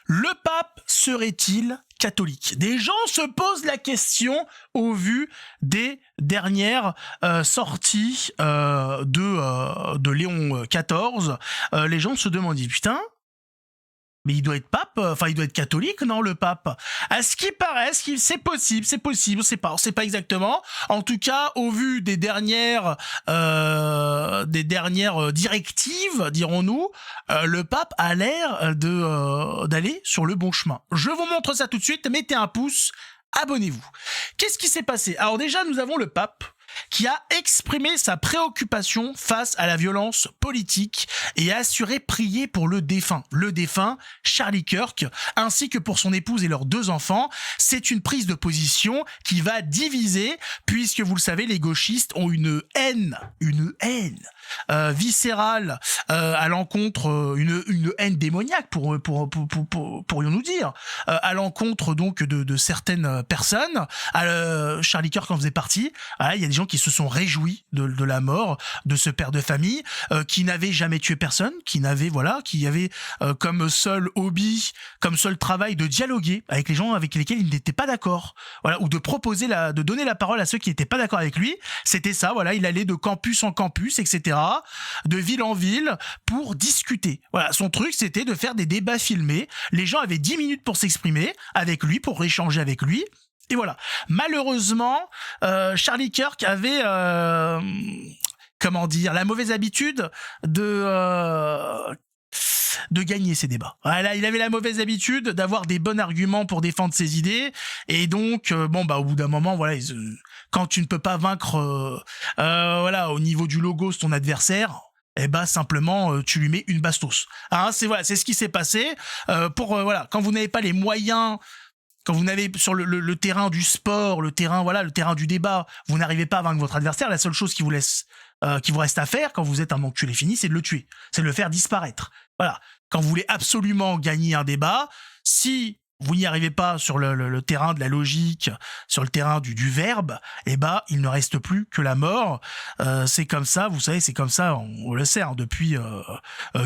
Le pape serait-il catholique? Des gens se posent la question au vu des dernières sorties de Léon XIV. Les gens se demandent, putain, mais il doit être pape, enfin il doit être catholique, non, le pape? À ce qui paraît, c'est possible, on sait pas exactement. En tout cas, au vu des dernières directives, dirons-nous, le pape a l'air d'aller sur le bon chemin. Je vous montre ça tout de suite, mettez un pouce, abonnez-vous. Qu'est-ce qui s'est passé? Alors déjà, nous avons le pape qui a exprimé sa préoccupation face à la violence politique et a assuré prier pour le défunt Charlie Kirk, ainsi que pour son épouse et leurs 2 enfants. C'est une prise de position qui va diviser, puisque vous le savez, les gauchistes ont une haine viscérale à l'encontre, une haine démoniaque, pourrions-nous dire, à l'encontre donc de certaines personnes. Charlie Kirk en faisait partie. Il y a des gens qui se sont réjouis de la mort de ce père de famille qui n'avait jamais tué personne, qui avait comme seul hobby, comme seul travail de dialoguer avec les gens avec lesquels il n'était pas d'accord, ou de donner la parole à ceux qui n'étaient pas d'accord avec lui. C'était ça, il allait de campus en campus, etc., de ville en ville pour discuter. Son truc, c'était de faire des débats filmés. Les gens avaient 10 minutes pour s'exprimer avec lui, pour échanger avec lui. Et voilà. Malheureusement, Charlie Kirk avait, la mauvaise habitude de gagner ses débats. Il avait la mauvaise habitude d'avoir des bons arguments pour défendre ses idées. Et donc, au bout d'un moment, quand tu ne peux pas vaincre, au niveau du logo, ton adversaire, simplement, tu lui mets une bastos. C'est ce qui s'est passé. Quand vous n'avez pas les moyens, quand vous n'avez sur le terrain du sport, le terrain du débat, vous n'arrivez pas à vaincre votre adversaire, la seule chose qui vous reste à faire quand vous êtes un enculé fini, c'est de le tuer, c'est de le faire disparaître. Quand vous voulez absolument gagner un débat, si vous n'y arrivez pas sur le terrain de la logique, sur le terrain du verbe, il ne reste plus que la mort. C'est comme ça, vous savez, c'est comme ça, on le sait, depuis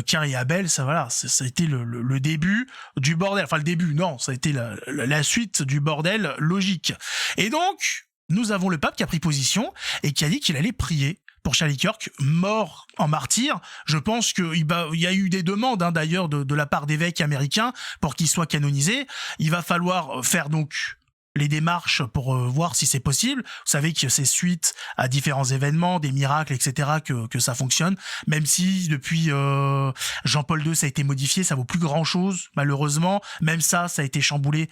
Cain et Abel, ça a été le début du bordel. Enfin, le début, non, ça a été la suite du bordel logique. Et donc, nous avons le pape qui a pris position et qui a dit qu'il allait prier pour Charlie Kirk, mort en martyr. Je pense qu'il y a eu des demandes, d'ailleurs, de la part d'évêques américains pour qu'il soit canonisé. Il va falloir faire donc les démarches pour voir si c'est possible. Vous savez que c'est suite à différents événements, des miracles, etc., que ça fonctionne. Même si depuis Jean-Paul II, ça a été modifié, ça vaut plus grand-chose, malheureusement. Même ça a été chamboulé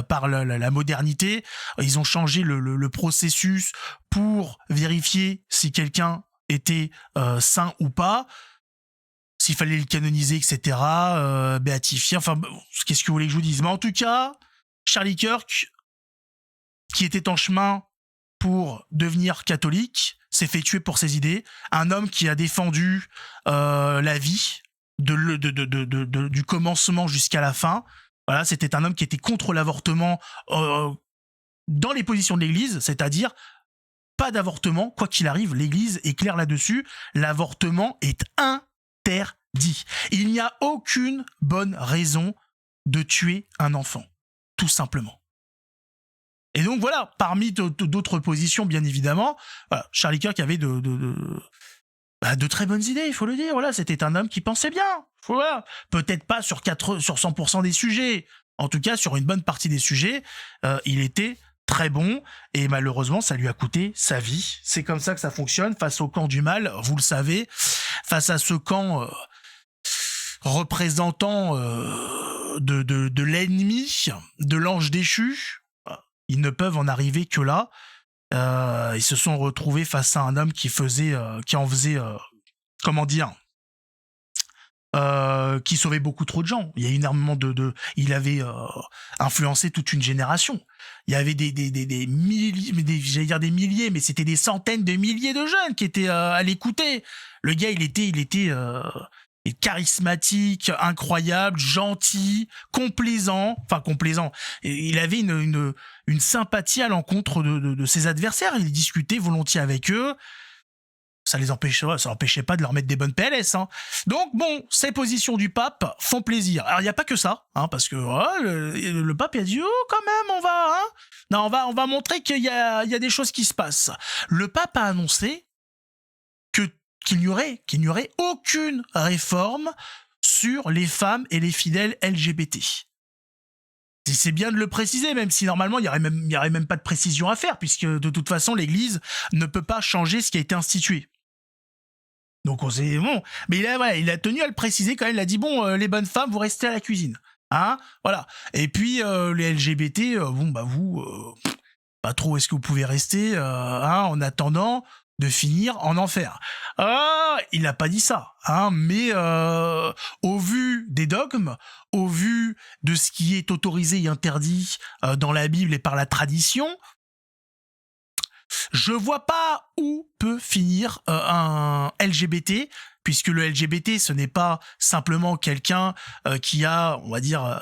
par la modernité. Ils ont changé le processus pour vérifier si quelqu'un était saint ou pas, s'il fallait le canoniser, etc., béatifier, qu'est-ce que vous voulez que je vous dise? Mais en tout cas, Charlie Kirk, qui était en chemin pour devenir catholique, s'est fait tuer pour ses idées. Un homme qui a défendu la vie du commencement jusqu'à la fin. C'était un homme qui était contre l'avortement dans les positions de l'Église, c'est-à-dire pas d'avortement, quoi qu'il arrive, l'Église est claire là-dessus, l'avortement est interdit. Il n'y a aucune bonne raison de tuer un enfant, tout simplement. Et donc parmi d'autres positions, bien évidemment, Charlie Kirk avait de très bonnes idées, il faut le dire. C'était un homme qui pensait bien. Peut-être pas sur 100% des sujets, en tout cas sur une bonne partie des sujets, il était très bon, et malheureusement ça lui a coûté sa vie. C'est comme ça que ça fonctionne face au camp du mal, vous le savez, face à ce camp représentant de l'ennemi, de l'ange déchu. Ils ne peuvent en arriver que là. Ils se sont retrouvés face à un homme qui sauvait beaucoup trop de gens. Il y a énormément il avait influencé toute une génération. Il y avait des milliers, mais c'était des centaines de milliers de jeunes qui étaient à l'écouter. Le gars, il était charismatique, incroyable, gentil, complaisant. Il avait une sympathie à l'encontre de ses adversaires. Il discutait volontiers avec eux. ça les empêchait, ça empêchait pas de leur mettre des bonnes PLS. Hein. Donc bon, ces positions du pape font plaisir. Alors il y a pas que ça, hein, parce que le pape il a dit oh quand même on va, hein, non on va montrer qu'il y a des choses qui se passent. Le pape a annoncé qu'il n'y aurait aucune réforme sur les femmes et les fidèles LGBT. C'est bien de le préciser, même si normalement il y aurait même pas de précision à faire, puisque de toute façon l'Église ne peut pas changer ce qui a été institué. Donc on sait bon, mais il a tenu à le préciser quand même. Il a dit bon, les bonnes femmes vous restez à la cuisine, hein, voilà. Et puis les LGBT, vous, pas trop. Est-ce que vous pouvez rester, hein, en attendant de finir en enfer. Il n'a pas dit ça, hein, mais au vu des dogmes, au vu de ce qui est autorisé et interdit dans la Bible et par la tradition, je vois pas où peut finir un LGBT, puisque le LGBT, ce n'est pas simplement quelqu'un qui a, on va dire,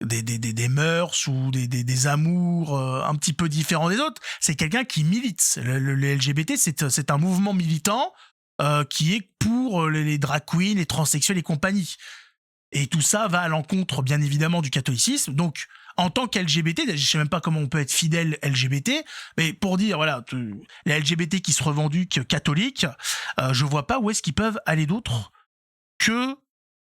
des mœurs ou des amours un petit peu différents des autres. C'est quelqu'un qui milite. Le LGBT, c'est un mouvement militant qui est pour les drag queens, les transsexuels et compagnie. Et tout ça va à l'encontre, bien évidemment, du catholicisme. Donc, en tant qu'LGBT, je sais même pas comment on peut être fidèle LGBT, mais pour dire, voilà, les LGBT qui se revendiquent catholiques, je vois pas où est-ce qu'ils peuvent aller d'autre que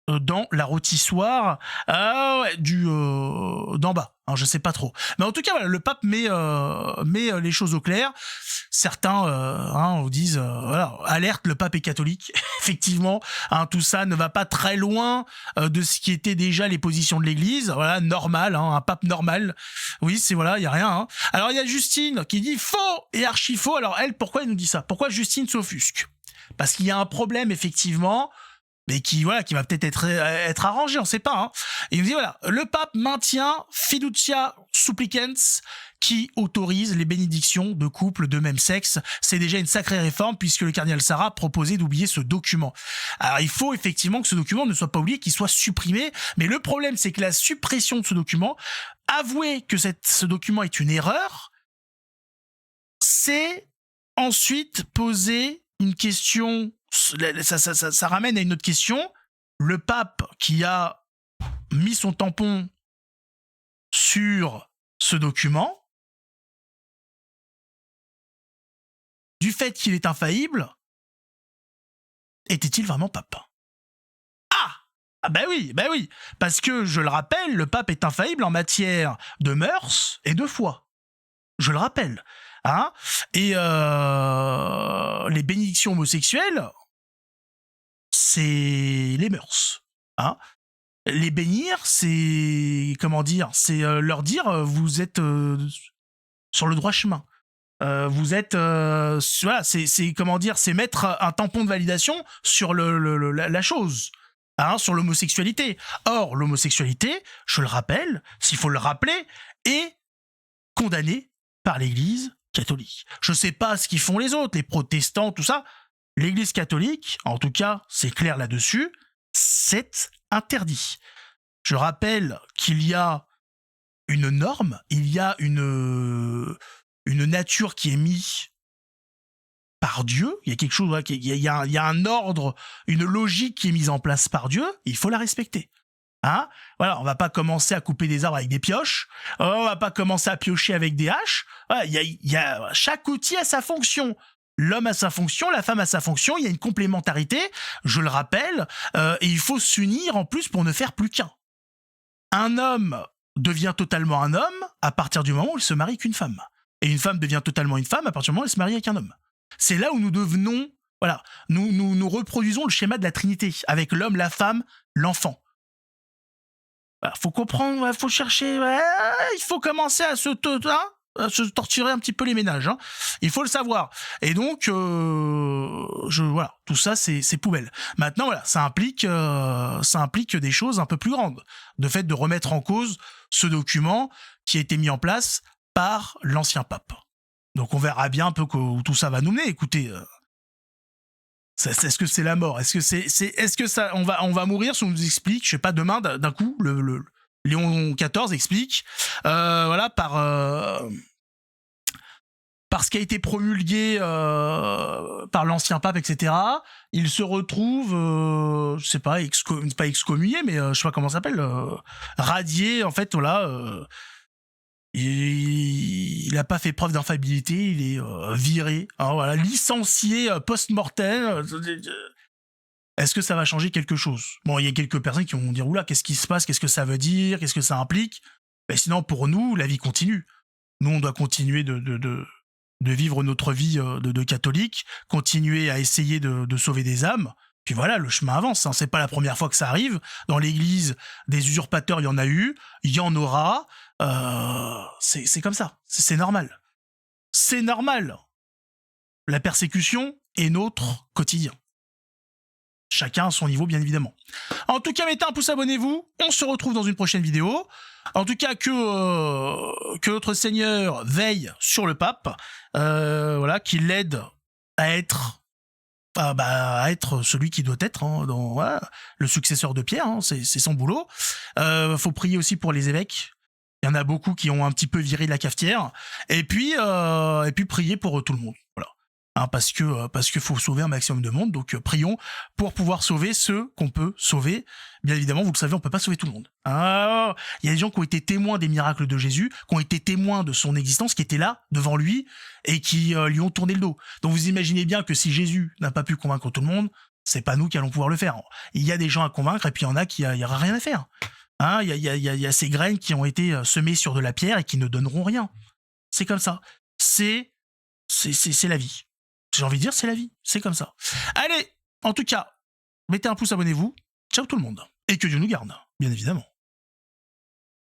dans la rôtissoire d'en bas. Alors, je sais pas trop. Mais en tout cas, voilà, le pape met les choses au clair. Certains vous disent, voilà, alerte, le pape est catholique. Effectivement, hein, tout ça ne va pas très loin de ce qui était déjà les positions de l'Église. Voilà, normal, hein, un pape normal. Oui, c'est voilà, il y a rien. Hein. Alors, il y a Justine qui dit faux et archi faux. Alors, elle, pourquoi elle nous dit ça? Pourquoi Justine s'offusque? Parce qu'il y a un problème, effectivement, mais qui va peut-être être arrangé, on sait pas. Hein. Et il nous dit voilà, le pape maintient fiducia supplicans qui autorise les bénédictions de couples de même sexe. C'est déjà une sacrée réforme puisque le cardinal Sarah proposait d'oublier ce document. Alors il faut effectivement que ce document ne soit pas oublié, qu'il soit supprimé, mais le problème c'est que la suppression de ce document, avouer que ce document est une erreur, c'est ensuite poser une question. Ça ramène à une autre question. Le pape qui a mis son tampon sur ce document, du fait qu'il est infaillible, était-il vraiment pape? Ah bah oui, parce que, je le rappelle, le pape est infaillible en matière de mœurs et de foi. Je le rappelle. Hein, et les bénédictions homosexuelles, c'est les mœurs. Hein. Les bénir, c'est c'est leur dire vous êtes sur le droit chemin. Vous êtes voilà, c'est mettre un tampon de validation sur la chose. Hein, sur l'homosexualité. Or, l'homosexualité, je le rappelle, s'il faut le rappeler, est condamnée par l'Église catholique. Je sais pas ce qu'ils font les autres, les protestants, tout ça. L'Église catholique, en tout cas, c'est clair là-dessus, c'est interdit. Je rappelle qu'il y a une norme, il y a une nature qui est mise par Dieu, il y a quelque chose, il y a un ordre, une logique qui est mise en place par Dieu, il faut la respecter. Hein, voilà, on va pas commencer à couper des arbres avec des pioches, on va pas commencer à piocher avec des haches. Voilà, chaque outil a sa fonction. L'homme a sa fonction, la femme a sa fonction, il y a une complémentarité, je le rappelle, et il faut s'unir en plus pour ne faire plus qu'un. Un homme devient totalement un homme à partir du moment où il se marie qu'une femme. Et une femme devient totalement une femme à partir du moment où elle se marie avec un homme. C'est là où nous devenons, voilà, nous reproduisons le schéma de la Trinité, avec l'homme, la femme, l'enfant. Faut comprendre, faut chercher, il faut commencer à se torturer un petit peu les ménages. Hein. Il faut le savoir. Et donc, voilà, tout ça, c'est poubelle. Maintenant, voilà, ça implique des choses un peu plus grandes. De fait, de remettre en cause ce document qui a été mis en place par l'ancien pape. Donc, on verra bien un peu où tout ça va nous mener. Écoutez, est-ce que c'est la mort? Est-ce que ça, on va mourir si on nous explique, je sais pas, demain, d'un coup, le Léon XIV explique, voilà, par parce qu'il a été promulgué par l'ancien pape, etc., il se retrouve, je sais pas, pas excommunié, mais je sais pas comment ça s'appelle, radié, en fait, voilà. Il a pas fait preuve d'infabilité, il est viré, hein, voilà, licencié post-mortem. Est-ce que ça va changer quelque chose? Bon, il y a quelques personnes qui vont dire, oula, qu'est-ce qui se passe? Qu'est-ce que ça veut dire? Qu'est-ce que ça implique? Mais sinon, pour nous, la vie continue. Nous, on doit continuer de vivre notre vie de catholique, continuer à essayer de sauver des âmes. Puis voilà, le chemin avance. Hein. C'est pas la première fois que ça arrive. Dans l'Église, des usurpateurs, il y en a eu, il y en aura. C'est comme ça. C'est normal. C'est normal. La persécution est notre quotidien. Chacun à son niveau, bien évidemment. En tout cas, mettez un pouce, abonnez-vous. On se retrouve dans une prochaine vidéo. En tout cas, que notre Seigneur veille sur le pape, voilà, qu'il l'aide à être, à être celui qui doit être, hein, voilà, le successeur de Pierre. Hein, c'est son boulot. Faut prier aussi pour les évêques. Il y en a beaucoup qui ont un petit peu viré de la cafetière. Et puis prier pour tout le monde. Voilà. Hein, parce que faut sauver un maximum de monde, donc prions pour pouvoir sauver ceux qu'on peut sauver. Bien évidemment, vous le savez, on peut pas sauver tout le monde. Ah, il y a des gens qui ont été témoins des miracles de Jésus, qui ont été témoins de son existence, qui étaient là devant lui et qui lui ont tourné le dos. Donc vous imaginez bien que si Jésus n'a pas pu convaincre tout le monde, c'est pas nous qui allons pouvoir le faire. Il y a des gens à convaincre et puis il y en a qui y aura rien à faire. Hein, il y a ces graines qui ont été semées sur de la pierre et qui ne donneront rien. C'est comme ça. C'est la vie. J'ai envie de dire, c'est la vie. C'est comme ça. Allez, en tout cas, mettez un pouce, abonnez-vous. Ciao tout le monde. Et que Dieu nous garde, bien évidemment.